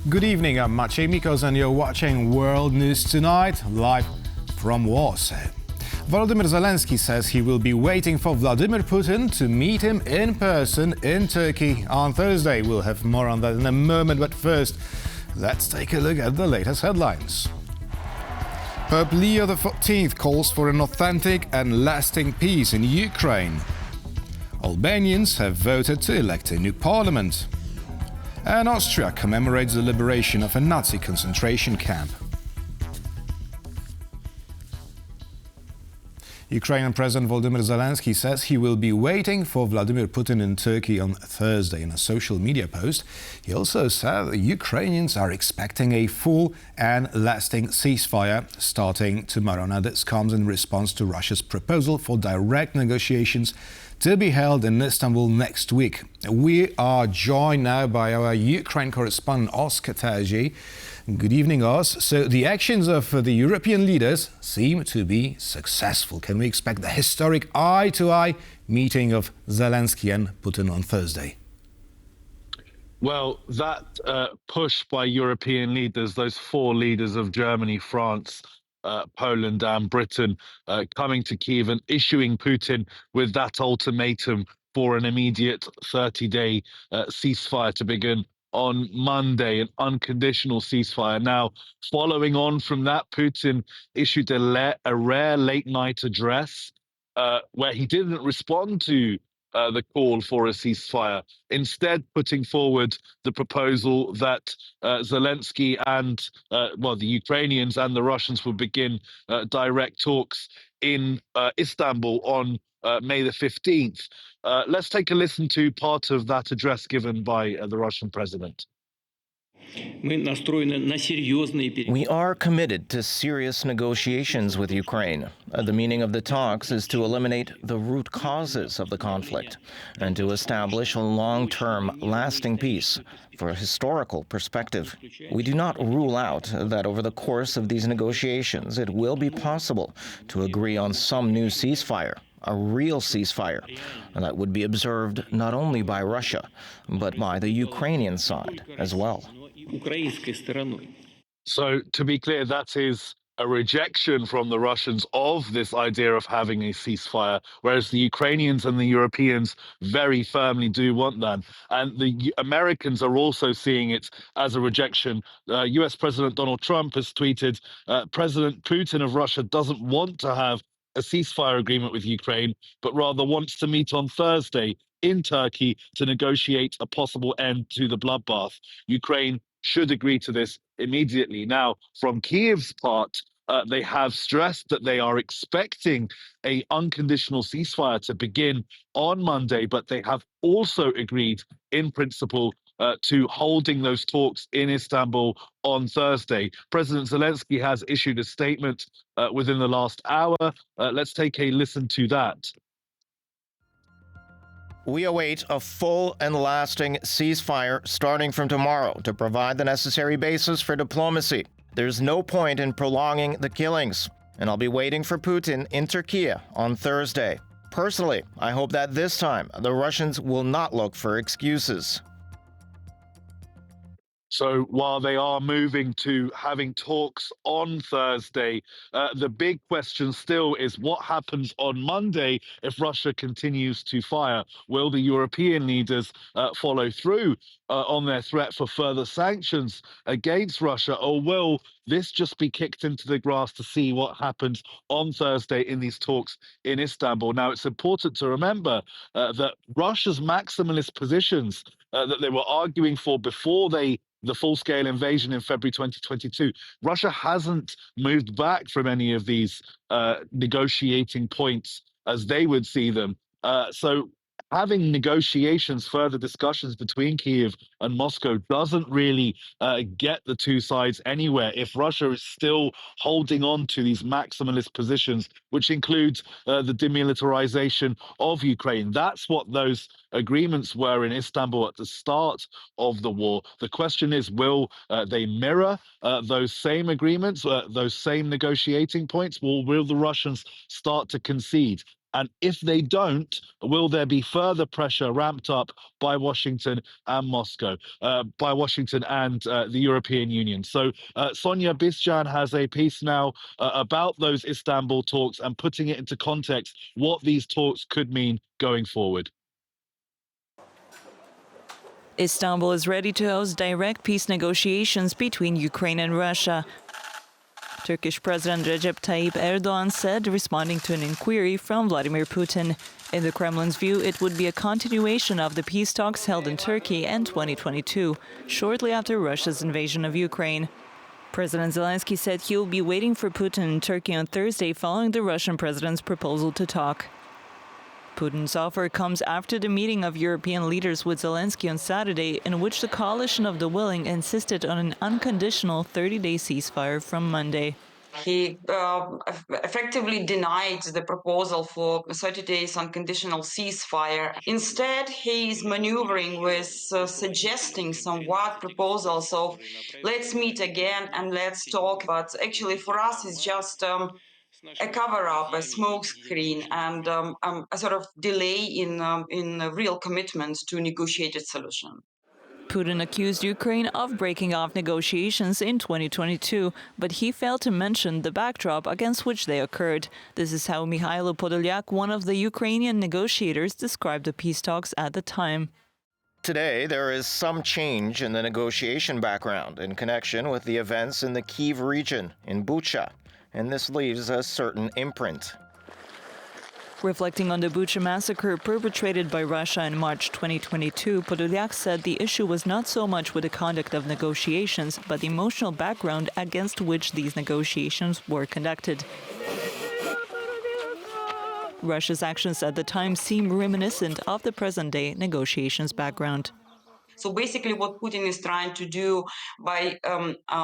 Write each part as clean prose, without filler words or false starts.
Good evening, I'm Maciej Mikos and you're watching World News Tonight, live from Warsaw. Volodymyr Zelenskyy says he will be waiting for Vladimir Putin to meet him in person in Turkey on Thursday. We'll have more on that in a moment, but first, let's take a look at the latest headlines. Pope Leo XIV calls for an authentic and lasting peace in Ukraine. Albanians have voted to elect a new parliament. And Austria commemorates the liberation of a Nazi concentration camp. Ukrainian President Volodymyr Zelenskyy says he will be waiting for Vladimir Putin in Turkey on Thursday. In a social media post, he also said the Ukrainians are expecting a full and lasting ceasefire starting tomorrow. Now, this comes in response to Russia's proposal for direct negotiations to be held in Istanbul next week. We are joined now by our Ukraine correspondent, Oscar Terzi. Good evening, Os. So the actions of the European leaders seem to be successful. Can we expect the historic eye-to-eye meeting of Zelenskyy and Putin on Thursday? Well, that push by European leaders, those four leaders of Germany, France, Poland and Britain, coming to Kyiv and issuing Putin with that ultimatum for an immediate 30-day ceasefire to begin on Monday, an unconditional ceasefire. Now, following on from that, Putin issued a rare late-night address where he didn't respond to the call for a ceasefire, instead putting forward the proposal that Zelenskyy and, the Ukrainians and the Russians will begin direct talks in Istanbul on May the 15th. Let's take a listen to part of that address given by the Russian president. We are committed to serious negotiations with Ukraine. The meaning of the talks is to eliminate the root causes of the conflict and to establish a long-term, lasting peace. For a historical perspective, we do not rule out that over the course of these negotiations it will be possible to agree on some new ceasefire, a real ceasefire, that would be observed not only by Russia, but by the Ukrainian side as well. So, to be clear, that is a rejection from the Russians of this idea of having a ceasefire, whereas the Ukrainians and the Europeans very firmly do want that. And the Americans are also seeing it as a rejection. US President Donald Trump has tweeted, President Putin of Russia doesn't want to have a ceasefire agreement with Ukraine, but rather wants to meet on Thursday in Turkey to negotiate a possible end to the bloodbath. Ukraine should agree to this immediately. Now, from Kyiv's part, they have stressed that they are expecting an unconditional ceasefire to begin on Monday, but they have also agreed in principle to holding those talks in Istanbul on Thursday. President Zelenskyy has issued a statement within the last hour. Let's take a listen to that. We await a full and lasting ceasefire starting from tomorrow to provide the necessary basis for diplomacy. There's no point in prolonging the killings, and I'll be waiting for Putin in Turkey on Thursday. Personally, I hope that this time the Russians will not look for excuses. So while they are moving to having talks on Thursday, the big question still is what happens on Monday if Russia continues to fire? Will the European leaders follow through on their threat for further sanctions against Russia, or will this just be kicked into the grass to see what happens on Thursday in these talks in Istanbul? Now, it's important to remember that Russia's maximalist positions that they were arguing for before the full-scale invasion in February 2022, Russia hasn't moved back from any of these negotiating points as they would see them. So having negotiations, further discussions between Kyiv and Moscow doesn't really get the two sides anywhere if Russia is still holding on to these maximalist positions, which includes the demilitarization of Ukraine. That's what those agreements were in Istanbul at the start of the war. The question is, will they mirror those same agreements, those same negotiating points? Will the Russians start to concede? And if they don't, will there be further pressure ramped up by Washington and Moscow, by Washington and the European Union? So Sonia Bisjan has a piece now about those Istanbul talks and putting it into context what these talks could mean going forward. Istanbul is ready to host direct peace negotiations between Ukraine and Russia. Turkish President Recep Tayyip Erdogan said, responding to an inquiry from Vladimir Putin. In the Kremlin's view, it would be a continuation of the peace talks held in Turkey in 2022, shortly after Russia's invasion of Ukraine. President Zelenskyy said he will be waiting for Putin in Turkey on Thursday following the Russian president's proposal to talk. Putin's offer comes after the meeting of European leaders with Zelenskyy on Saturday, in which the coalition of the willing insisted on an unconditional 30-day ceasefire from Monday. He effectively denied the proposal for 30 days unconditional ceasefire. Instead, he is maneuvering with suggesting some wild proposals of let's meet again and let's talk. But actually, for us, it's just a cover-up, a smokescreen, and a sort of delay in real commitment to a negotiated solution. Putin accused Ukraine of breaking off negotiations in 2022, but he failed to mention the backdrop against which they occurred. This is how Mikhailo Podolyak, one of the Ukrainian negotiators, described the peace talks at the time. Today, there is some change in the negotiation background in connection with the events in the Kyiv region, in Bucha, and this leaves a certain imprint. Reflecting on the Bucha massacre perpetrated by Russia in March 2022, Podolyak said the issue was not so much with the conduct of negotiations, but the emotional background against which these negotiations were conducted. Russia's actions at the time seem reminiscent of the present-day negotiations background. So basically what Putin is trying to do by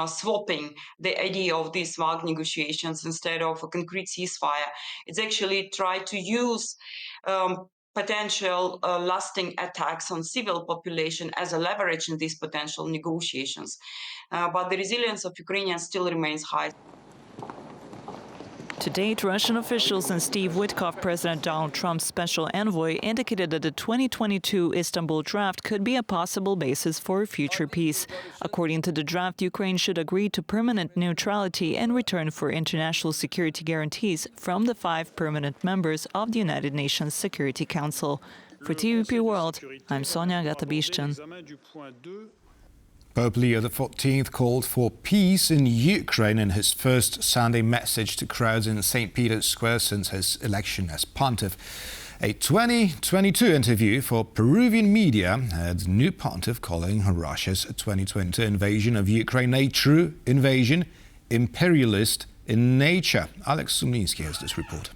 swapping the idea of these vague negotiations instead of a concrete ceasefire, it's actually try to use potential lasting attacks on civil population as a leverage in these potential negotiations. But the resilience of Ukrainians still remains high. To date, Russian officials and Steve Witkoff, President Donald Trump's special envoy, indicated that the 2022 Istanbul draft could be a possible basis for future peace. According to the draft, Ukraine should agree to permanent neutrality in return for international security guarantees from the 5 permanent members of the United Nations Security Council. For TVP World, I'm Sonia Gatabishchan. Pope Leo XIV called for peace in Ukraine in his first Sunday message to crowds in St. Peter's Square since his election as pontiff. A 2022 interview for Peruvian media had the new pontiff calling Russia's 2022 invasion of Ukraine a true invasion, imperialist in nature. Alex Sumlinsky has this report.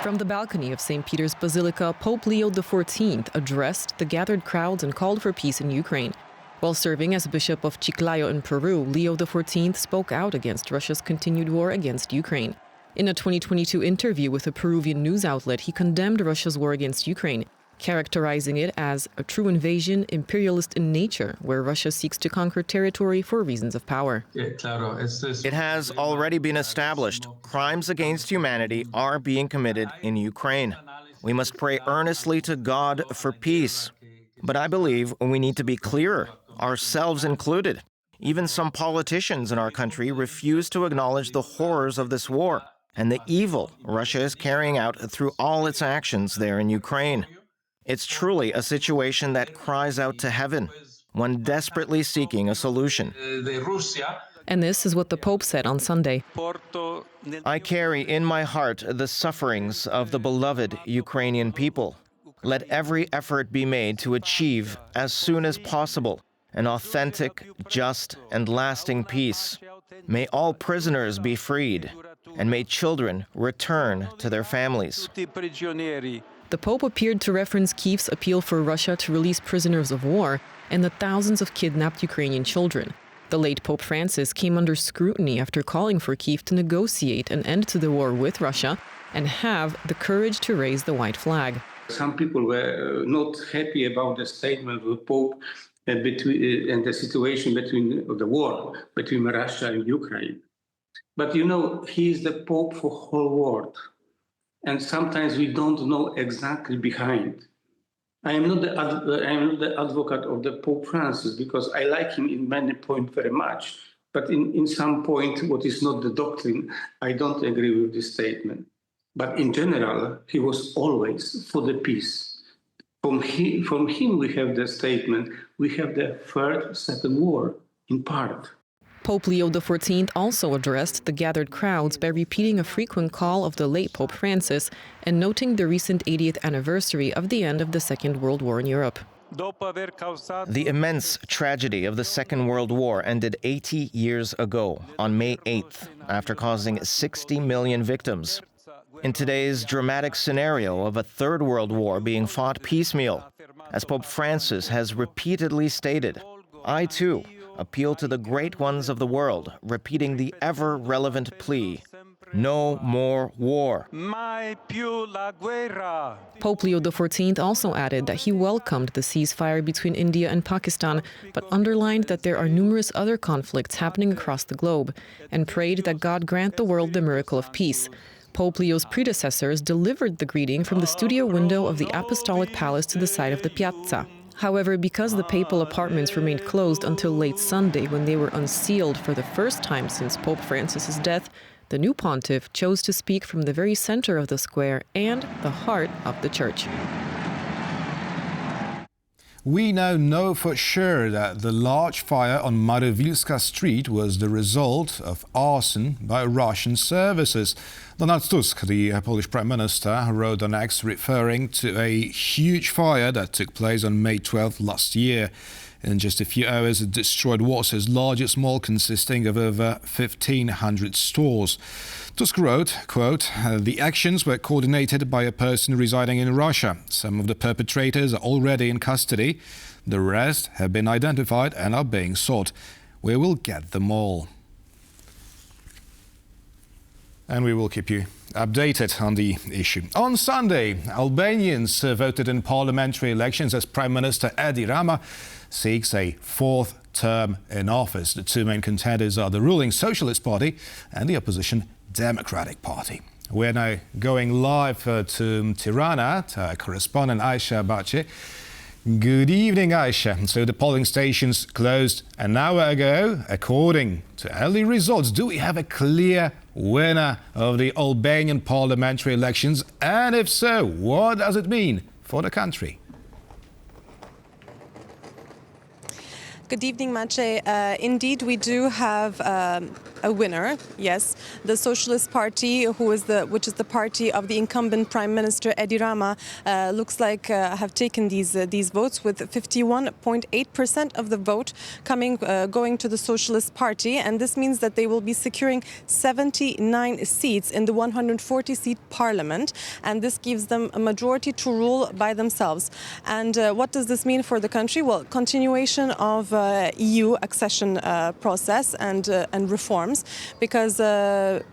From the balcony of St. Peter's Basilica, Pope Leo XIV addressed the gathered crowds and called for peace in Ukraine. While serving as Bishop of Chiclayo in Peru, Leo XIV spoke out against Russia's continued war against Ukraine. In a 2022 interview with a Peruvian news outlet, he condemned Russia's war against Ukraine, characterizing it as a true invasion, imperialist in nature, where Russia seeks to conquer territory for reasons of power. It has already been established. Crimes against humanity are being committed in Ukraine. We must pray earnestly to God for peace. But I believe we need to be clearer, ourselves included. Even some politicians in our country refuse to acknowledge the horrors of this war and the evil Russia is carrying out through all its actions there in Ukraine. It's truly a situation that cries out to heaven, one desperately seeking a solution. And this is what the Pope said on Sunday. I carry in my heart the sufferings of the beloved Ukrainian people. Let every effort be made to achieve, as soon as possible, an authentic, just, and lasting peace. May all prisoners be freed, and may children return to their families. The Pope appeared to reference Kyiv's appeal for Russia to release prisoners of war and the thousands of kidnapped Ukrainian children. The late Pope Francis came under scrutiny after calling for Kyiv to negotiate an end to the war with Russia and have the courage to raise the white flag. Some people were not happy about the statement of the Pope and the situation between the war between Russia and Ukraine. But you know, he is the Pope for the whole world. and sometimes we don't know exactly behind. I am not the advocate of the Pope Francis, because I like him in many points very much. But in some point, what is not the doctrine, I don't agree with this statement. But in general, he was always for the peace. From him, we have the statement, we have the third second war, in part. Pope Leo XIV also addressed the gathered crowds by repeating a frequent call of the late Pope Francis and noting the recent 80th anniversary of the end of the Second World War in Europe. The immense tragedy of the Second World War ended 80 years ago, on May 8th, after causing 60 million victims. In today's dramatic scenario of a Third World War being fought piecemeal, as Pope Francis has repeatedly stated, I too appeal to the great ones of the world, repeating the ever-relevant plea, no more war. Pope Leo XIV also added that he welcomed the ceasefire between India and Pakistan, but underlined that there are numerous other conflicts happening across the globe, and prayed that God grant the world the miracle of peace. Pope Leo's predecessors delivered the greeting from the studio window of the Apostolic Palace to the side of the piazza. However, because the papal apartments remained closed until late Sunday when they were unsealed for the first time since Pope Francis's death, the new pontiff chose to speak from the very center of the square and the heart of the church. We now know for sure that the large fire on Marywilska Street was the result of arson by Russian services. Donald Tusk, the Polish Prime Minister, wrote on X referring to a huge fire that took place on May 12th last year. In just a few hours, it destroyed Warsaw's largest mall, consisting of over 1,500 stores. Tusk wrote, quote, the actions were coordinated by a person residing in Russia. Some of the perpetrators are already in custody. The rest have been identified and are being sought. We will get them all. And we will keep you updated on the issue. On Sunday, Albanians voted in parliamentary elections as Prime Minister Edi Rama seeks a fourth term in office. The two main contenders are the ruling Socialist Party and the opposition Democratic Party. We're now going live to Tirana to our correspondent Aisha Baci. Good evening, Aisha. So the polling stations closed an hour ago. According to early results, do we have a clear winner of the Albanian parliamentary elections? And if so, what does it mean for the country? Good evening, Maciej. Indeed, we do have a winner. Yes, the Socialist Party, which is the party of the incumbent Prime Minister Edi Rama, looks like have taken these votes, with 51.8% of the vote going to the Socialist Party, and this means that they will be securing 79 seats in the 140-seat Parliament, and this gives them a majority to rule by themselves. And what does this mean for the country? Well, continuation of EU accession process and reforms, because the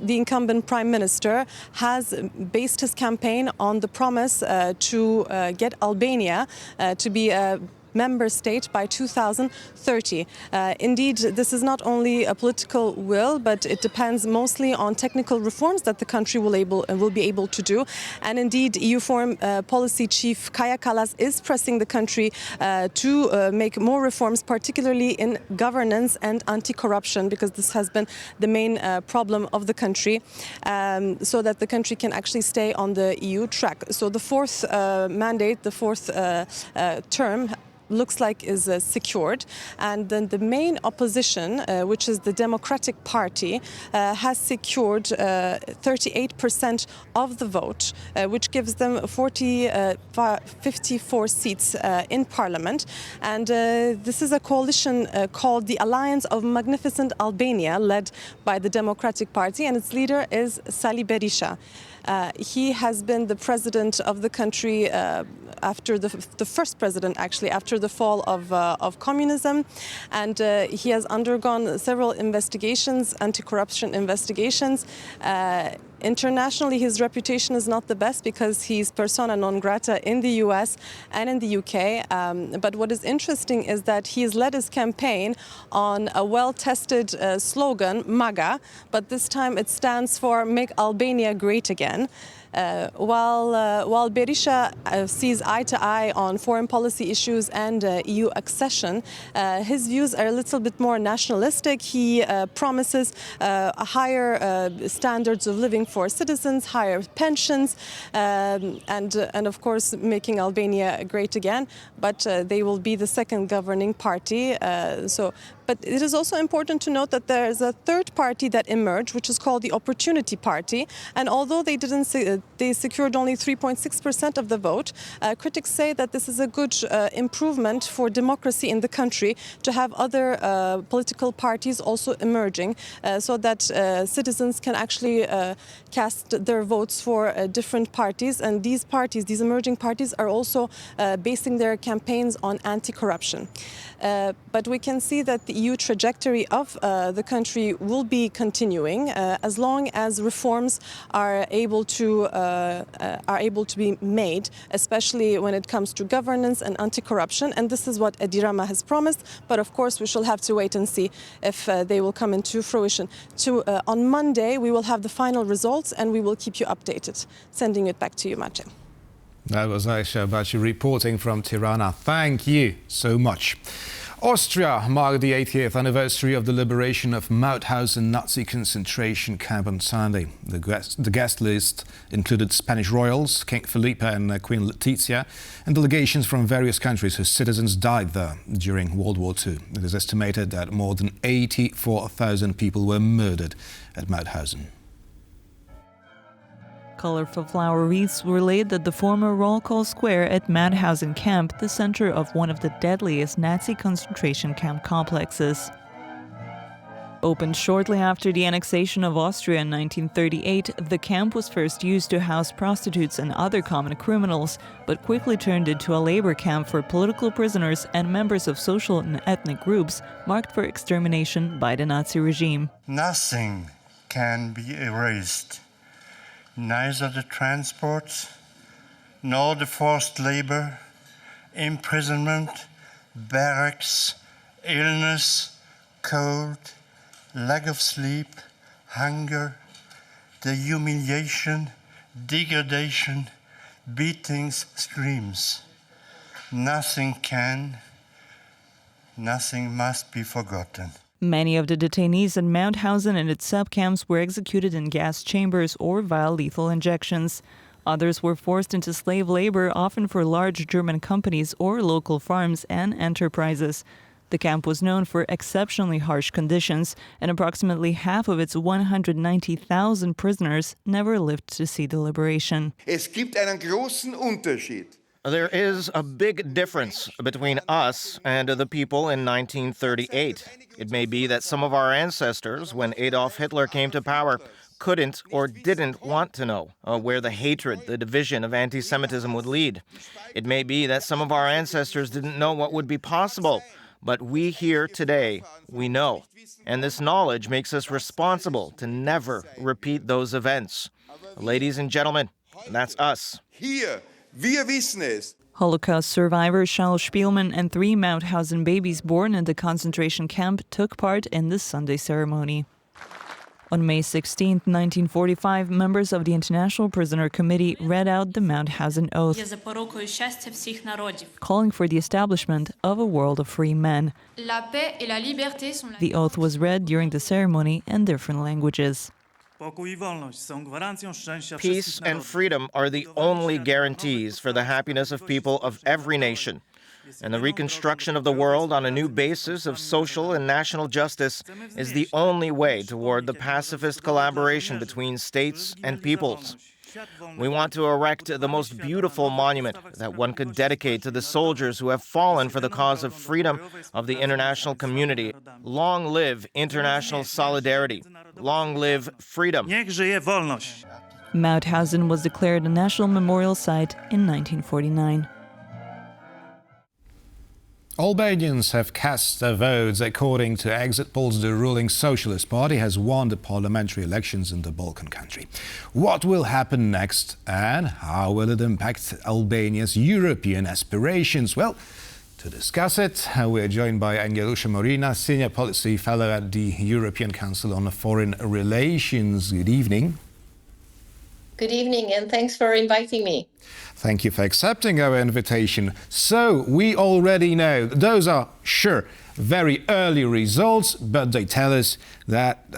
incumbent Prime Minister has based his campaign on the promise to get Albania to be a member state by 2030. Indeed, this is not only a political will, but it depends mostly on technical reforms that the country will be able to do. And indeed, EU Foreign Policy Chief Kaja Kallas is pressing the country to make more reforms, particularly in governance and anti-corruption, because this has been the main problem of the country, so that the country can actually stay on the EU track. So the fourth mandate, the fourth term, looks like is secured, and then the main opposition, which is the Democratic Party, has secured 38% of the vote, which gives them 54 seats in Parliament. And this is a coalition called the Alliance of Magnificent Albania, led by the Democratic Party, and its leader is Sali Berisha. He has been the president of the country after the first president, actually, after the fall of communism, and he has undergone several investigations, anti-corruption investigations. Internationally, his reputation is not the best because he's persona non grata in the US and in the UK. But what is interesting is that he has led his campaign on a well-tested slogan, MAGA, but this time it stands for Make Albania Great Again. While Berisha sees eye to eye on foreign policy issues and EU accession, his views are a little bit more nationalistic. He promises higher standards of living for citizens, higher pensions, and of course making Albania great again. But they will be the second governing party. But it is also important to note that there is a third party that emerged, which is called the Opportunity Party. And although they secured only 3.6% of the vote, critics say that this is a good improvement for democracy in the country to have other political parties also emerging, so that citizens can actually cast their votes for different parties. And these parties, these emerging parties, are also basing their campaigns on anti-corruption. But we can see that the EU trajectory of the country will be continuing as long as reforms are able to be made, especially when it comes to governance and anti-corruption. And this is what Edi Rama has promised. But of course, we shall have to wait and see if they will come into fruition. On Monday, we will have the final results, and we will keep you updated. Sending it back to you, Maciej. That was Aisha Baci reporting from Tirana. Thank you so much. Austria marked the 80th anniversary of the liberation of Mauthausen Nazi concentration camp on Sunday. The guest list included Spanish royals, King Felipe and Queen Letizia, and delegations from various countries whose citizens died there during World War II. It is estimated that more than 84,000 people were murdered at Mauthausen. Colorful flower wreaths were laid at the former roll call square at Mauthausen camp, the center of one of the deadliest Nazi concentration camp complexes. Opened shortly after the annexation of Austria in 1938, the camp was first used to house prostitutes and other common criminals, but quickly turned into a labor camp for political prisoners and members of social and ethnic groups marked for extermination by the Nazi regime. Nothing can be erased. Neither the transports, nor the forced labor, imprisonment, barracks, illness, cold, lack of sleep, hunger, the humiliation, degradation, beatings, screams. Nothing must be forgotten. Many of the detainees at Mauthausen and its subcamps were executed in gas chambers or via lethal injections. Others were forced into slave labor, often for large German companies or local farms and enterprises. The camp was known for exceptionally harsh conditions, and approximately half of its 190,000 prisoners never lived to see the liberation. Es gibt einen großen Unterschied. There is a big difference between us and the people in 1938. It may be that some of our ancestors, when Adolf Hitler came to power, couldn't or didn't want to know where the hatred, the division of anti-Semitism would lead. It may be that some of our ancestors didn't know what would be possible. But we here today, we know. And this knowledge makes us responsible to never repeat those events. Ladies and gentlemen, that's us. Hier. Wir wissen es. Holocaust survivor Charles Spielmann and 3 Mauthausen babies born in the concentration camp took part in this Sunday ceremony. On May 16, 1945, members of the International Prisoner Committee read out the Mauthausen Oath, calling for the establishment of a world of free men. The oath was read during the ceremony in different languages. Peace and freedom are the only guarantees for the happiness of people of every nation. And the reconstruction of the world on a new basis of social and national justice is the only way toward the pacifist collaboration between states and peoples. We want to erect the most beautiful monument that one could dedicate to the soldiers who have fallen for the cause of freedom of the international community. Long live international solidarity. Long live freedom. Mauthausen was declared a national memorial site in 1949. Albanians have cast their votes. According to exit polls, the ruling Socialist Party has won the parliamentary elections in the Balkan country. What will happen next, and how will it impact Albania's European aspirations? Well, to discuss it, we're joined by Angelusha Marina, Senior Policy Fellow at the European Council on Foreign Relations. Good evening. Good evening, and thanks for inviting me. Thank you for accepting our invitation. So, we already know those are, sure, very early results, but they tell us that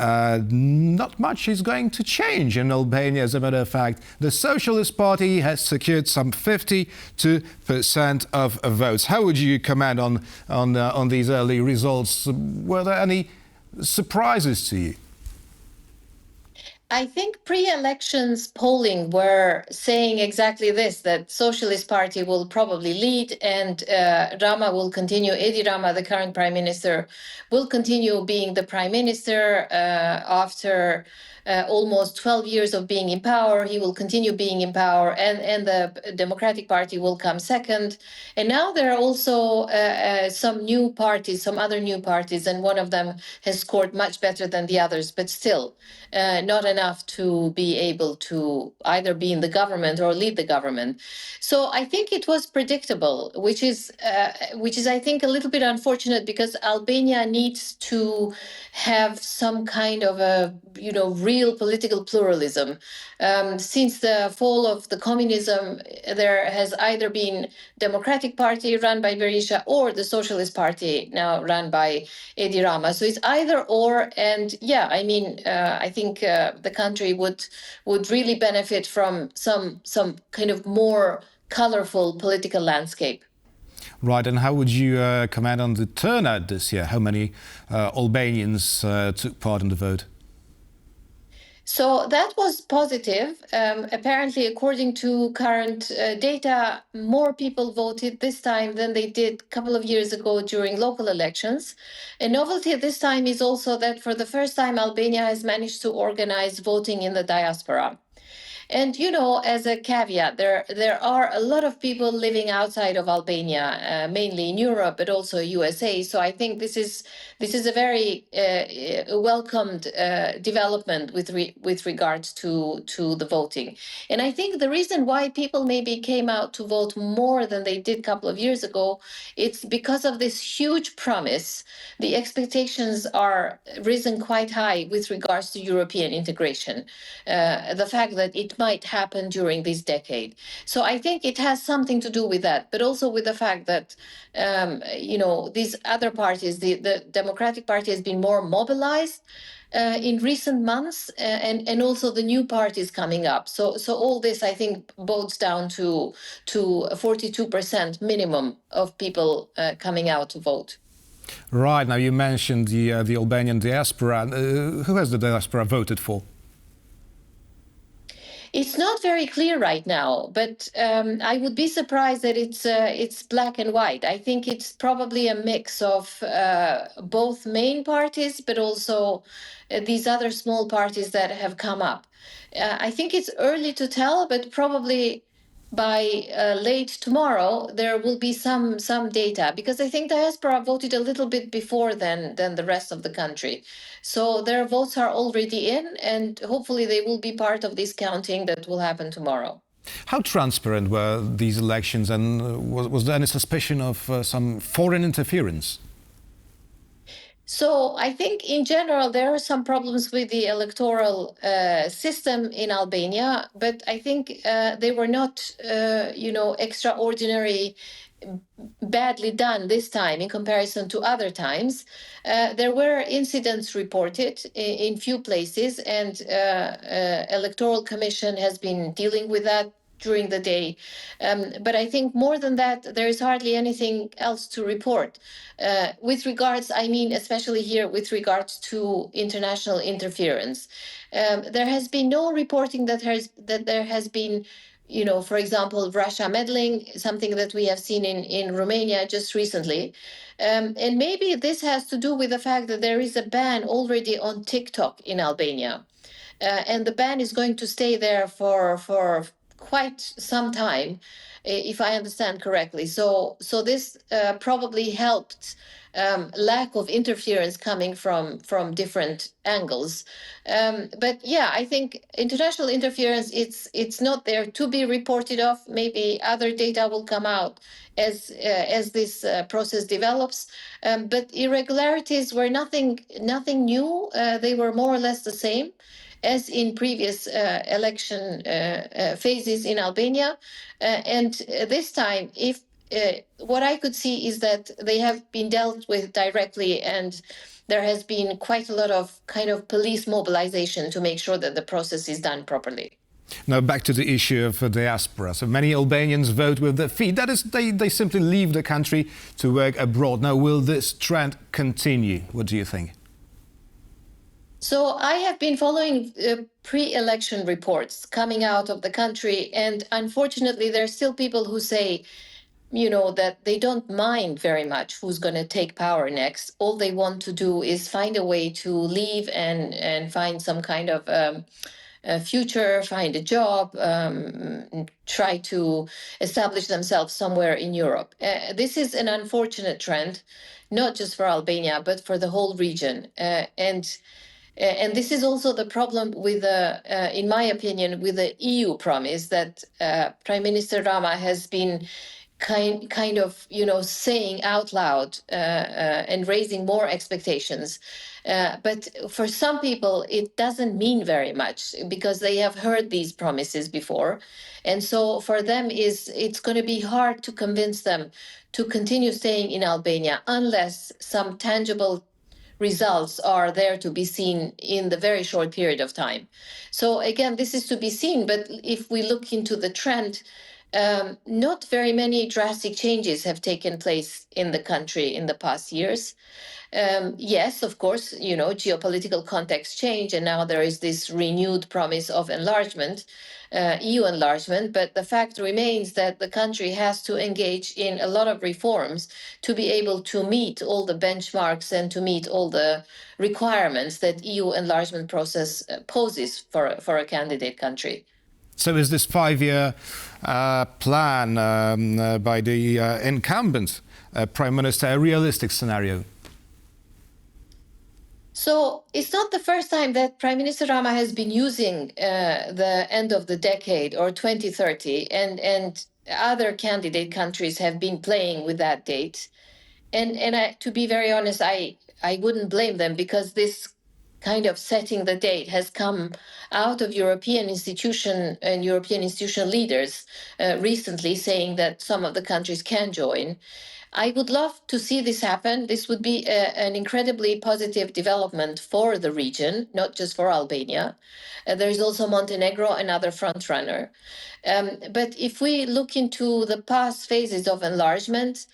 not much is going to change in Albania. As a matter of fact, the Socialist Party has secured some 52% of votes. How would you comment on these early results? Were there any surprises to you? I think pre-elections polling were saying exactly this, that Socialist Party will probably lead and Rama will continue, Edi Rama, the current prime minister, will continue being the prime minister after almost 12 years of being in power. He will continue being in power and the Democratic Party will come second. And now there are also some new parties, some other new parties, and one of them has scored much better than the others, but still not enough to be able to either be in the government or lead the government. So I think it was predictable, which is I think a little bit unfortunate because Albania needs to have some kind of a real political pluralism. Since the fall of the communism, there has either been Democratic Party run by Berisha or the Socialist Party now run by Edi Rama. So it's either or, and yeah, I mean, I think the country would really benefit from some kind of more colorful political landscape. Right, and how would you comment on the turnout this year? How many Albanians took part in the vote? So that was positive. Apparently, according to current data, more people voted this time than they did a couple of years ago during local elections. A novelty this time is also that for the first time, Albania has managed to organize voting in the diaspora. And, as a caveat, there are a lot of people living outside of Albania, mainly in Europe, but also USA. So I think this is a very welcomed development with regards to the voting. And I think the reason why people maybe came out to vote more than they did a couple of years ago, it's because of this huge promise. The expectations are risen quite high with regards to European integration. The fact that it might happen during this decade. So I think it has something to do with that, but also with the fact that, these other parties, the Democratic Party has been more mobilized in recent months, and also the new parties coming up. So all this, I think, bodes down to a 42% minimum of people coming out to vote. Right, now you mentioned the Albanian diaspora. Who has the diaspora voted for? It's not very clear right now, but I would be surprised that it's black and white. I think it's probably a mix of both main parties, but also these other small parties that have come up. I think it's early to tell, but probably by late tomorrow there will be some data, because I think diaspora voted a little bit before than the rest of the country. So their votes are already in, and hopefully they will be part of this counting that will happen tomorrow. How transparent were these elections, and was there any suspicion of some foreign interference? So I think in general there are some problems with the electoral system in Albania, but I think they were not, extraordinary badly done this time in comparison to other times. There were incidents reported in few places, and Electoral Commission has been dealing with that during the day. But I think more than that, there is hardly anything else to report. With regards, especially here with regards to international interference. There has been no reporting that there has been, for example, Russia meddling, something that we have seen in Romania just recently. And maybe this has to do with the fact that there is a ban already on TikTok in Albania. And the ban is going to stay there for quite some time, if I understand correctly. So this probably helped lack of interference coming from different angles. But yeah, I think international interference, it's not there to be reported of. Maybe other data will come out as this process develops. But irregularities were nothing new. They were more or less the same. as in previous election phases in Albania. And this time, if what I could see is that they have been dealt with directly, and there has been quite a lot of kind of police mobilization to make sure that the process is done properly. Now back to the issue of diaspora. So many Albanians vote with their feet. That is, they simply leave the country to work abroad. Now, will this trend continue? What do you think? So I have been following pre-election reports coming out of the country, and unfortunately, there are still people who say, you know, that they don't mind very much who's going to take power next. All they want to do is find a way to leave and find some kind of a future, find a job, try to establish themselves somewhere in Europe. This is an unfortunate trend, not just for Albania, but for the whole region. And this is also the problem with, in my opinion, with the EU promise that Prime Minister Rama has been kind of, you know, saying out loud and raising more expectations. But for some people, it doesn't mean very much because they have heard these promises before. And so for them, it's going to be hard to convince them to continue staying in Albania unless some tangible results are there to be seen in the very short period of time. So again, this is to be seen. But if we look into the trend, not very many drastic changes have taken place in the country in the past years. Yes, of course, you know, geopolitical context change, and now there is this renewed promise of enlargement, EU enlargement, but the fact remains that the country has to engage in a lot of reforms to be able to meet all the benchmarks and to meet all the requirements that EU enlargement process poses for a candidate country. So is this 5-year plan by the incumbent Prime Minister a realistic scenario? So it's not the first time that Prime Minister Rama has been using the end of the decade or 2030, and other candidate countries have been playing with that date. And to be very honest, I wouldn't blame them, because this kind of setting the date has come out of European institution and European institutional leaders recently saying that some of the countries can join. I would love to see this happen. This would be an incredibly positive development for the region, not just for Albania. There is also Montenegro, another front runner. But if we look into the past phases of enlargement,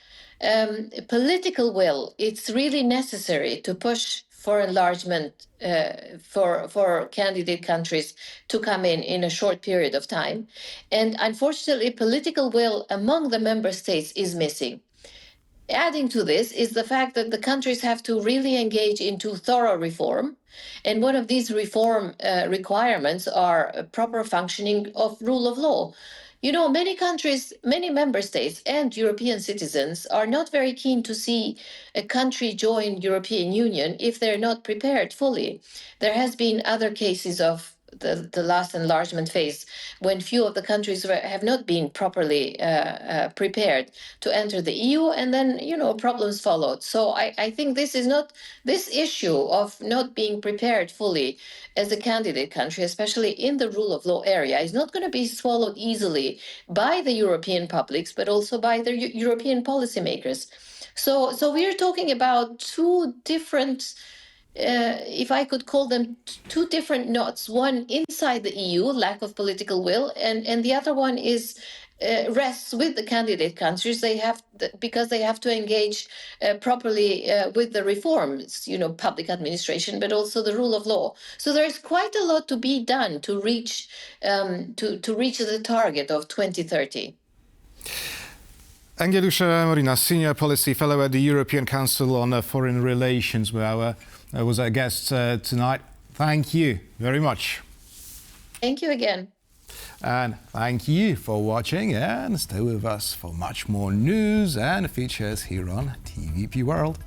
political will, it's really necessary to push for enlargement for candidate countries to come in a short period of time. And unfortunately, political will among the member states is missing. Adding to this is the fact that the countries have to really engage into thorough reform. And one of these reform requirements are a proper functioning of rule of law. You know, many countries, many member states and European citizens are not very keen to see a country join European Union if they're not prepared fully. There has been other cases of the last enlargement phase when few of the countries have not been properly prepared to enter the EU, and then, you know, problems followed. So I think this issue of not being prepared fully as a candidate country, especially in the rule of law area, is not going to be swallowed easily by the European publics, but also by the European policymakers. So we are talking about two different, if I could call them two different knots, one inside the EU, lack of political will, and the other one is rests with the candidate countries. Because they have to engage properly with the reforms, you know, public administration, but also the rule of law. So there is quite a lot to be done to reach the target of 2030. Marina, Senior Policy Fellow at the European Council on Foreign Relations, was our guest tonight. Thank you very much. Thank you again. And thank you for watching, and stay with us for much more news and features here on TVP World.